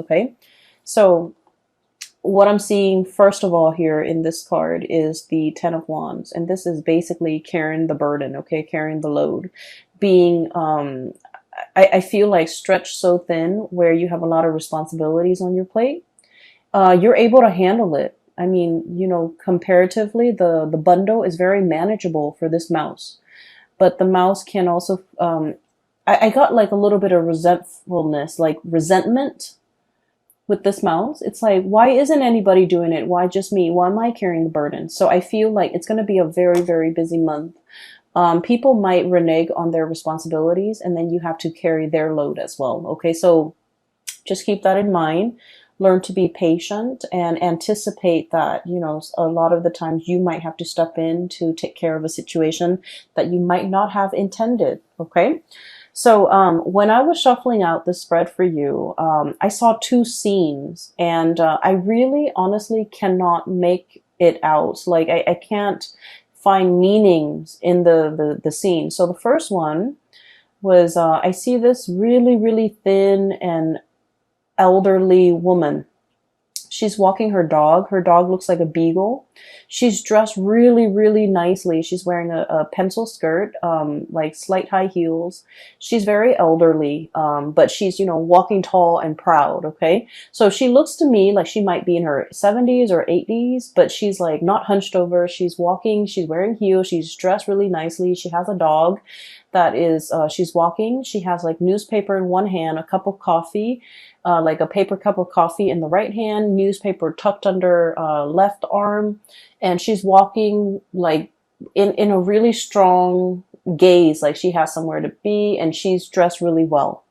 okay? So what I'm seeing first of all here in this card is the Ten of Wands, and this is basically carrying the burden, okay, carrying the load, being I feel like stretched so thin where you have a lot of responsibilities on your plate. You're able to handle it. I mean, you know, comparatively, the bundle is very manageable for this mouse, but the mouse can also I got like a little bit of resentfulness, like resentment with this mouse. It's like, why isn't anybody doing it? Why just me? Why am I carrying the burden? So I feel like it's going to be a very, very busy month. People might renege on their responsibilities, and then you have to carry their load as well. Okay, so just keep that in mind. Learn to be patient and anticipate that, you know, a lot of the times you might have to step in to take care of a situation that you might not have intended. Okay. So when I was shuffling out the spread for you, I saw two scenes, and I really honestly cannot make it out. Like I can't find meanings in the scene. So the first one was I see this really, really thin and elderly woman. She's walking her dog. Her dog looks like a beagle. She's dressed really, really nicely. She's wearing a pencil skirt, like slight high heels. She's very elderly, but she's, you know, walking tall and proud, okay? So she looks to me like she might be in her 70s or 80s, but she's like not hunched over. She's walking, she's wearing heels, she's dressed really nicely. She has a dog that is, she's walking. She has like newspaper in one hand, a cup of coffee, like a paper cup of coffee in the right hand, newspaper tucked under left arm, and she's walking like in a really strong gaze, like she has somewhere to be, and she's dressed really well.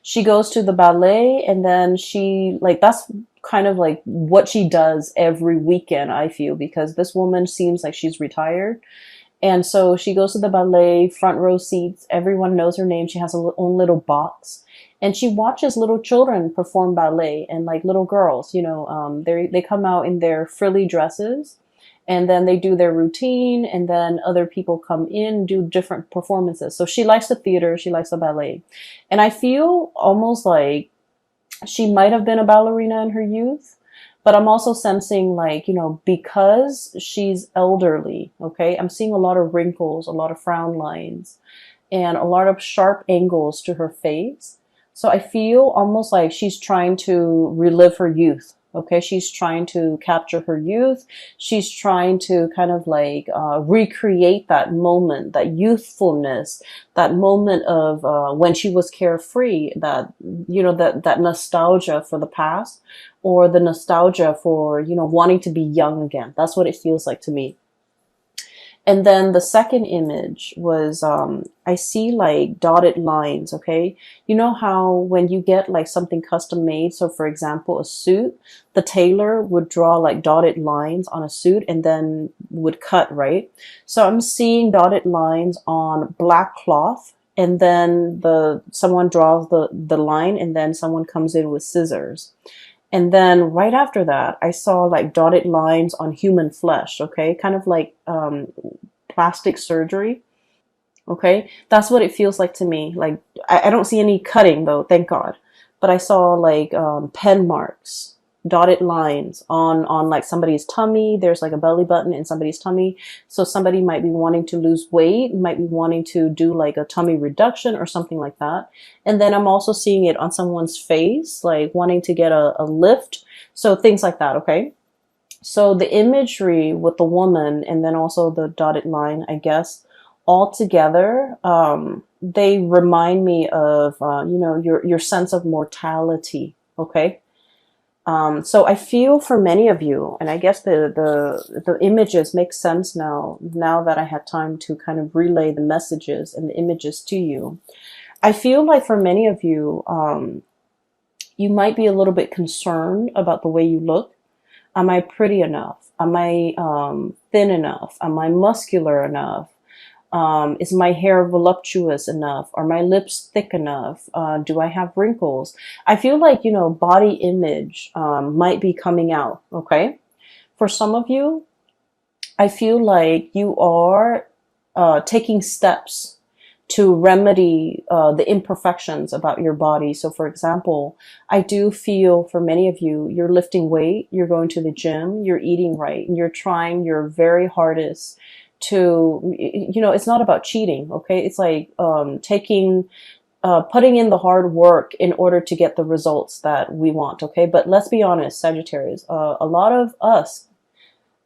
She goes to the ballet, and then she like that's kind of like what she does every weekend, I feel, because this woman seems like she's retired. And so she goes to the ballet, front row seats. Everyone knows her name. She has her own little box. And she watches little children perform ballet, and like little girls, you know, they come out in their frilly dresses, and then they do their routine, and then other people come in, do different performances. So she likes the theater, she likes the ballet. And I feel almost like she might have been a ballerina in her youth, but I'm also sensing like, you know, because she's elderly, okay, I'm seeing a lot of wrinkles, a lot of frown lines, and a lot of sharp angles to her face. So I feel almost like she's trying to relive her youth. Okay, she's trying to capture her youth. She's trying to kind of like recreate that moment, that youthfulness, that moment of when she was carefree, that, you know, that nostalgia for the past, or the nostalgia for, you know, wanting to be young again. That's what it feels like to me. And then the second image was, I see like dotted lines, okay? You know how when you get like something custom made, so for example, a suit, the tailor would draw like dotted lines on a suit and then would cut, right? So I'm seeing dotted lines on black cloth, and then someone draws the line, and then someone comes in with scissors. And then right after that, I saw like dotted lines on human flesh, okay? Kind of like plastic surgery, okay? That's what it feels like to me. Like, I don't see any cutting though, thank God. But I saw like pen marks, dotted lines on like somebody's tummy. There's like a belly button in somebody's tummy. So somebody might be wanting to lose weight, might be wanting to do like a tummy reduction or something like that. And then I'm also seeing it on someone's face, like wanting to get a lift. So things like that, okay? So the imagery with the woman and then also the dotted line, I guess, all together, they remind me of, you know, your sense of mortality, okay? So I feel for many of you, and I guess the images make sense now that I had time to kind of relay the messages and the images to you. I feel like for many of you, you might be a little bit concerned about the way you look. Am I pretty enough? Am I thin enough? Am I muscular enough? Is my hair voluptuous enough? Are my lips thick enough? Do I have wrinkles? I feel like, you know, body image might be coming out, okay? For some of you, I feel like you are taking steps to remedy the imperfections about your body. So for example, I do feel for many of you, you're lifting weight, you're going to the gym, you're eating right, and you're trying your very hardest to, it's not about cheating, okay? It's like putting in the hard work in order to get the results that we want, okay? But let's be honest, Sagittarius, a lot of us,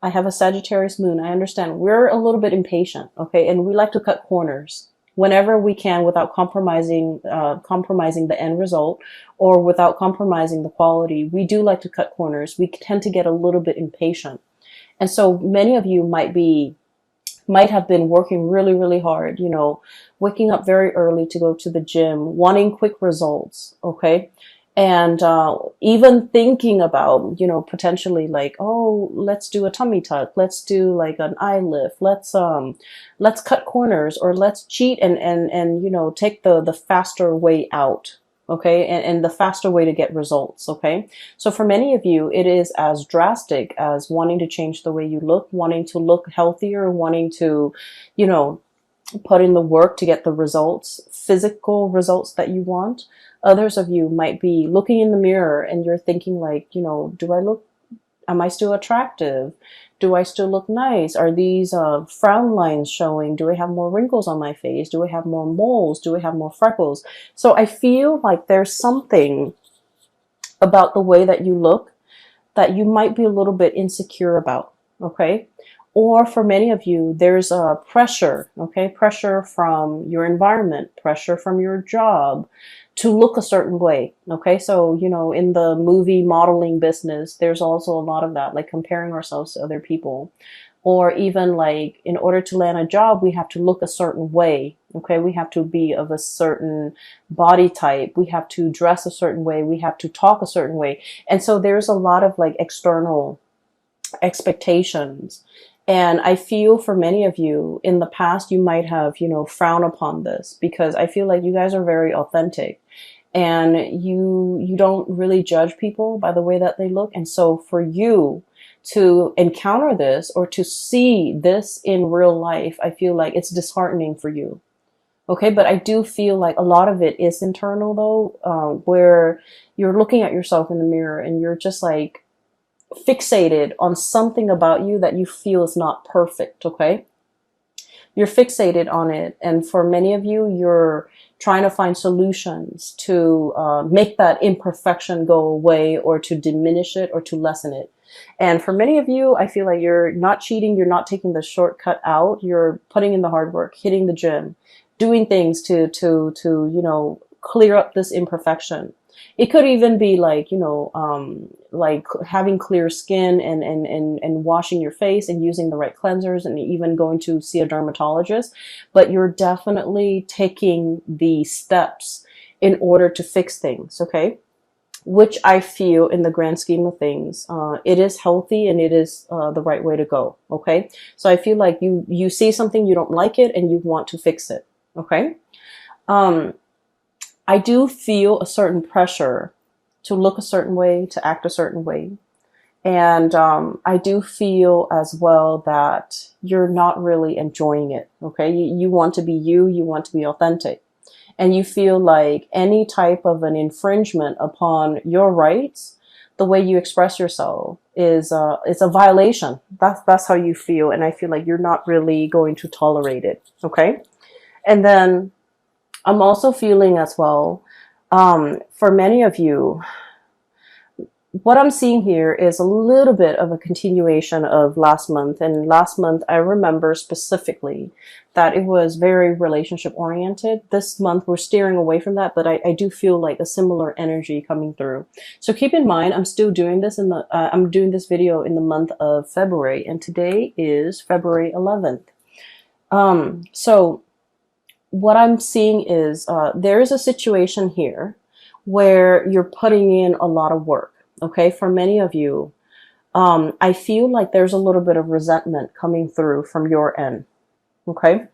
I have a Sagittarius moon, I understand, we're a little bit impatient, okay? And we like to cut corners whenever we can without compromising the end result, or without compromising the quality. We do like to cut corners. We tend to get a little bit impatient. And so many of you might have been working really, really hard, waking up very early to go to the gym, wanting quick results, okay? And even thinking about, potentially like, oh, let's do a tummy tuck, let's do like an eye lift, let's cut corners, or let's cheat and take the faster way out, okay, and the faster way to get results, okay? So for many of you, it is as drastic as wanting to change the way you look, wanting to look healthier, wanting to, put in the work to get the results, physical results that you want. Others of you might be looking in the mirror and you're thinking like, am I still attractive? Do I still look nice? Are these frown lines showing? Do I have more wrinkles on my face? Do I have more moles? Do I have more freckles? So I feel like there's something about the way that you look that you might be a little bit insecure about, okay? Or for many of you, there's a pressure, okay? Pressure from your environment, pressure from your job to look a certain way, okay? So, in the movie modeling business, there's also a lot of that, like comparing ourselves to other people. Or even like, in order to land a job, we have to look a certain way, okay? We have to be of a certain body type. We have to dress a certain way. We have to talk a certain way. And so there's a lot of like external expectations. And I feel for many of you in the past, you might have, frowned upon this, because I feel like you guys are very authentic and you don't really judge people by the way that they look. And so for you to encounter this or to see this in real life, I feel like it's disheartening for you. Okay. But I do feel like a lot of it is internal though, where you're looking at yourself in the mirror and you're just like, fixated on something about you that you feel is not perfect, okay? You're fixated on it. And for many of you, you're trying to find solutions to make that imperfection go away, or to diminish it, or to lessen it. And for many of you, I feel like you're not cheating. You're not taking the shortcut out. You're putting in the hard work, hitting the gym, doing things to clear up this imperfection. It could even be like, like having clear skin and washing your face and using the right cleansers and even going to see a dermatologist. But you're definitely taking the steps in order to fix things, okay? Which I feel in the grand scheme of things, it is healthy and it is the right way to go, okay? So I feel like you see something, you don't like it, and you want to fix it, okay? I do feel a certain pressure to look a certain way, to act a certain way. And I do feel as well that you're not really enjoying it, okay? You want to be you want to be authentic. And you feel like any type of an infringement upon your rights, the way you express yourself is it's a violation. That's how you feel. And I feel like you're not really going to tolerate it, okay? And then I'm also feeling as well, for many of you, what I'm seeing here is a little bit of a continuation of last month. And last month, I remember specifically that it was very relationship oriented. This month, we're steering away from that, but I do feel like a similar energy coming through. So keep in mind, I'm still doing this I'm doing this video in the month of February, and today is February 11th. So what I'm seeing is there is a situation here where you're putting in a lot of work, okay? For many of you, I feel like there's a little bit of resentment coming through from your end, okay?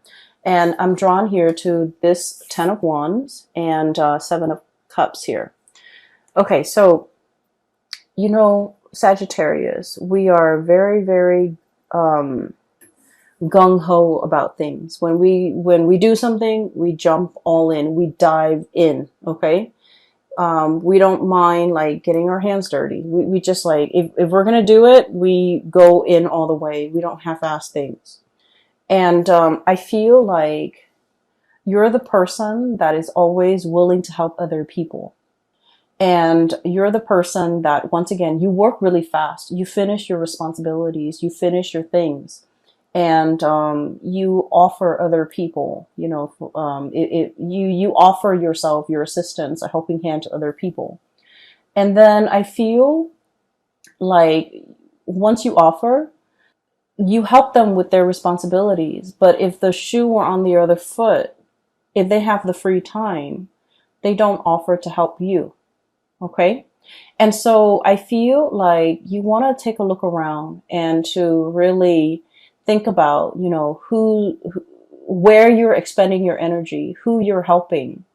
And I'm drawn here to this 10 of Wands and 7 of Cups here. Okay, so, Sagittarius, we are very, very gung-ho about things. When we do something, we jump all in, we dive in, okay? We don't mind like getting our hands dirty. We just like, if we're gonna do it, we go in all the way. We don't half-ass things. And I feel like you're the person that is always willing to help other people. And you're the person that, once again, you work really fast. You finish your responsibilities, you finish your things, and you offer other people, you offer yourself, your assistance, a helping hand to other people. And then I feel like once you offer, you help them with their responsibilities. But if the shoe were on the other foot, if they have the free time, they don't offer to help you. Okay. And so I feel like you want to take a look around and to really think about, where you're expending your energy, who you're helping,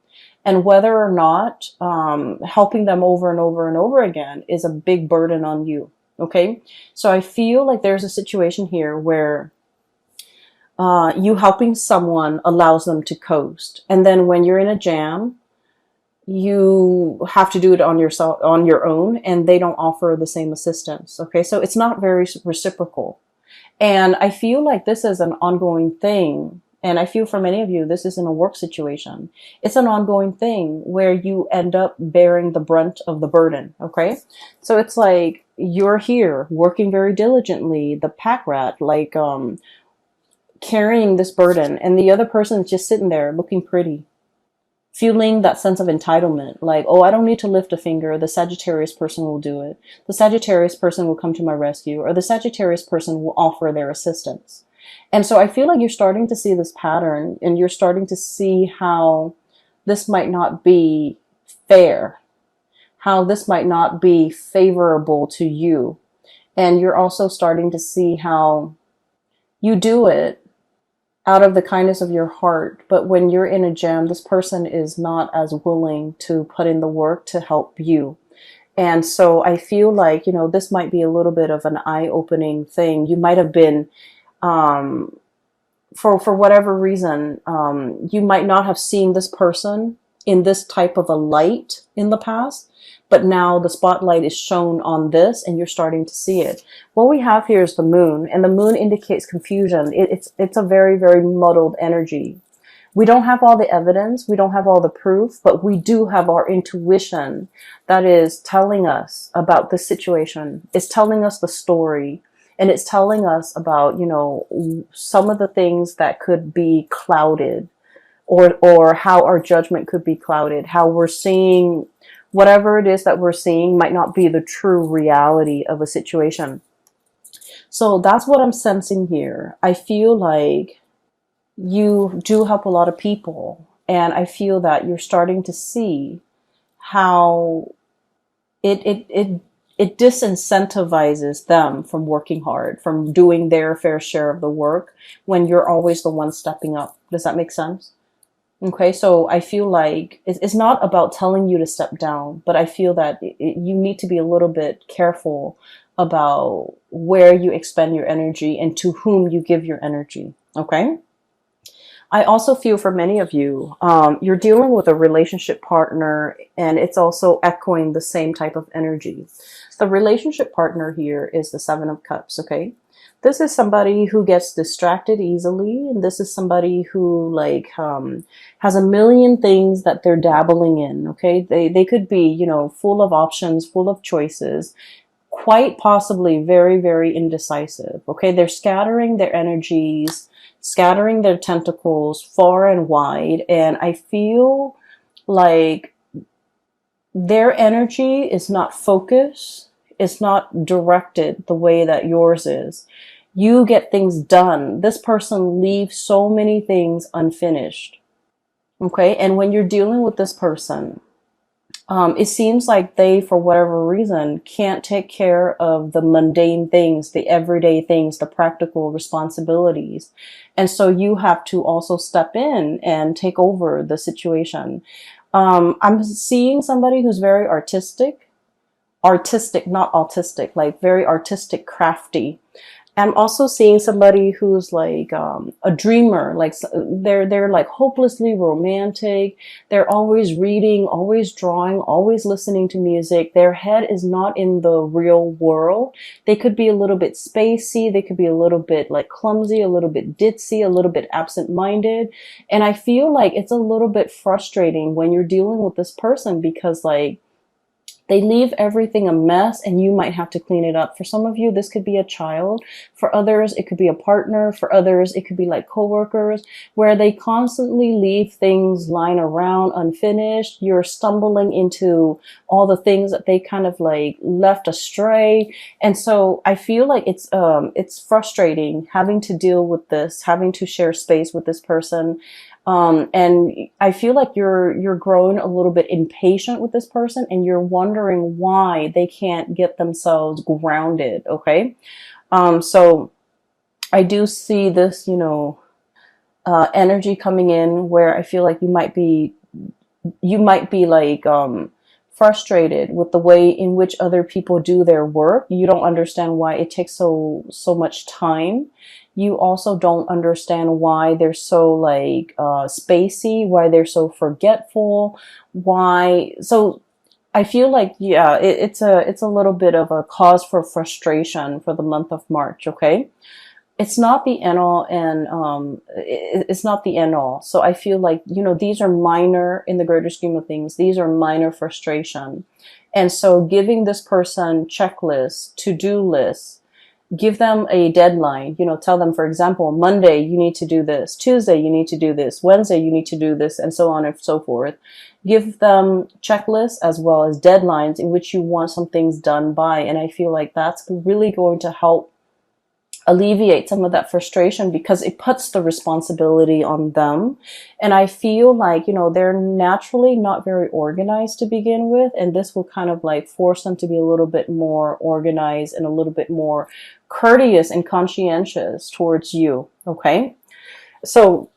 and whether or not helping them over and over and over again is a big burden on you. Okay. So I feel like there's a situation here where you helping someone allows them to coast. And then when you're in a jam, you have to do it on yourself, on your own, and they don't offer the same assistance. Okay. So it's not very reciprocal. And I feel like this is an ongoing thing. And I feel for many of you, this isn't a work situation. It's an ongoing thing where you end up bearing the brunt of the burden. Okay. So it's like you're here working very diligently, the pack rat, like, carrying this burden, and the other person is just sitting there looking pretty, feeling that sense of entitlement, like, oh, I don't need to lift a finger. The Sagittarius person will do it. The Sagittarius person will come to my rescue, or the Sagittarius person will offer their assistance. And so I feel like you're starting to see this pattern, and you're starting to see how this might not be fair, how this might not be favorable to you. And you're also starting to see how you do it out of the kindness of your heart. But when you're in a jam, this person is not as willing to put in the work to help you. And so I feel like, this might be a little bit of an eye-opening thing. You might have been, for whatever reason, you might not have seen this person in this type of a light in the past, but now the spotlight is shown on this and you're starting to see it. What we have here is the moon, and the moon indicates confusion. It's a very, very muddled energy. We don't have all the evidence, we don't have all the proof, but we do have our intuition that is telling us about the situation. It's telling us the story, and it's telling us about, some of the things that could be clouded, or how our judgment could be clouded, how we're seeing whatever it is that we're seeing might not be the true reality of a situation. So that's what I'm sensing here. I feel like you do help a lot of people, and I feel that you're starting to see how it disincentivizes them from working hard, from doing their fair share of the work when you're always the one stepping up. Does that make sense? Okay, so I feel like it's not about telling you to step down, but I feel that you need to be a little bit careful about where you expend your energy and to whom you give your energy. Okay. I also feel for many of you, you're dealing with a relationship partner, and it's also echoing the same type of energy. The relationship partner here is the Seven of Cups. Okay. This is somebody who gets distracted easily, and this is somebody who has a million things that they're dabbling in. Okay, they could be full of options, full of choices, quite possibly very, very indecisive. Okay, they're scattering their energies, scattering their tentacles far and wide, and I feel like their energy is not focused. It's not directed the way that yours is. You get things done. This person leaves so many things unfinished. Okay. And when you're dealing with this person, it seems like they, for whatever reason, can't take care of the mundane things, the everyday things, the practical responsibilities. And so you have to also step in and take over the situation. I'm seeing somebody who's very artistic, not autistic, like very artistic, crafty. I'm also seeing somebody who's like a dreamer, like they're like hopelessly romantic. They're always reading, always drawing, always listening to music. Their head is not in the real world. They could be a little bit spacey. They could be a little bit like clumsy, a little bit ditzy, a little bit absent-minded. And I feel like it's a little bit frustrating when you're dealing with this person because like they leave everything a mess and you might have to clean it up. For some of you, this could be a child. For others, it could be a partner. For others, it could be like coworkers where they constantly leave things lying around unfinished. You're stumbling into all the things that they kind of like left astray. And so I feel like it's frustrating having to deal with this, having to share space with this person. And I feel like you're growing a little bit impatient with this person and you're wondering why they can't get themselves grounded. Okay. So I do see this, energy coming in where I feel like you might be like, frustrated with the way in which other people do their work. You don't understand why it takes so much time. You also don't understand why they're so like spacey, why they're so forgetful, why. So I feel like yeah, it's a little bit of a cause for frustration for the month of March. Okay, it's not the end all, and it's not the end all. So I feel like these are minor in the greater scheme of things. These are minor frustration, and so giving this person checklists, to-do lists, give them a deadline. Tell them, for example, Monday you need to do this, Tuesday you need to do this, Wednesday you need to do this, and so on and so forth. Give them checklists as well as deadlines in which you want some things done by, and I feel like that's really going to help alleviate some of that frustration because it puts the responsibility on them. And I feel like, they're naturally not very organized to begin with. And this will kind of like force them to be a little bit more organized and a little bit more courteous and conscientious towards you. Okay. So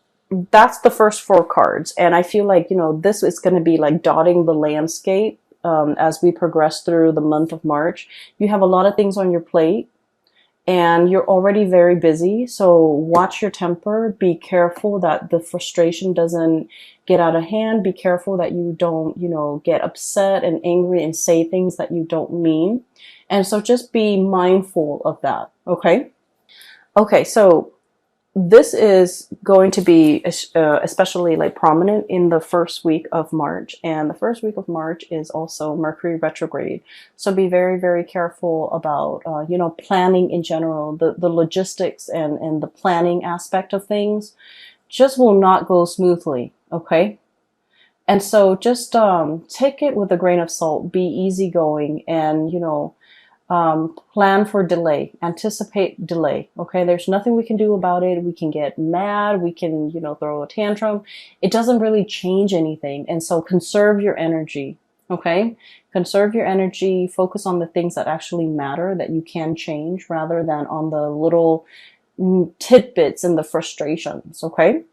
that's the first four cards. And I feel like, this is going to be like dotting the landscape as we progress through the month of March. You have a lot of things on your plate and you're already very busy. So watch your temper. Be careful that the frustration doesn't get out of hand. Be careful that you don't, get upset and angry and say things that you don't mean. And so just be mindful of that. Okay. Okay. So this is going to be especially like prominent in the first week of March, and the first week of March is also Mercury retrograde. So be very, very careful about planning in general. The logistics and the planning aspect of things just will not go smoothly. Okay. And so just take it with a grain of salt. Be easygoing and plan for delay, anticipate delay. Okay. There's nothing we can do about it. We can get mad. We can, throw a tantrum. It doesn't really change anything. And so conserve your energy. Okay. Conserve your energy. Focus on the things that actually matter that you can change rather than on the little tidbits and the frustrations. Okay.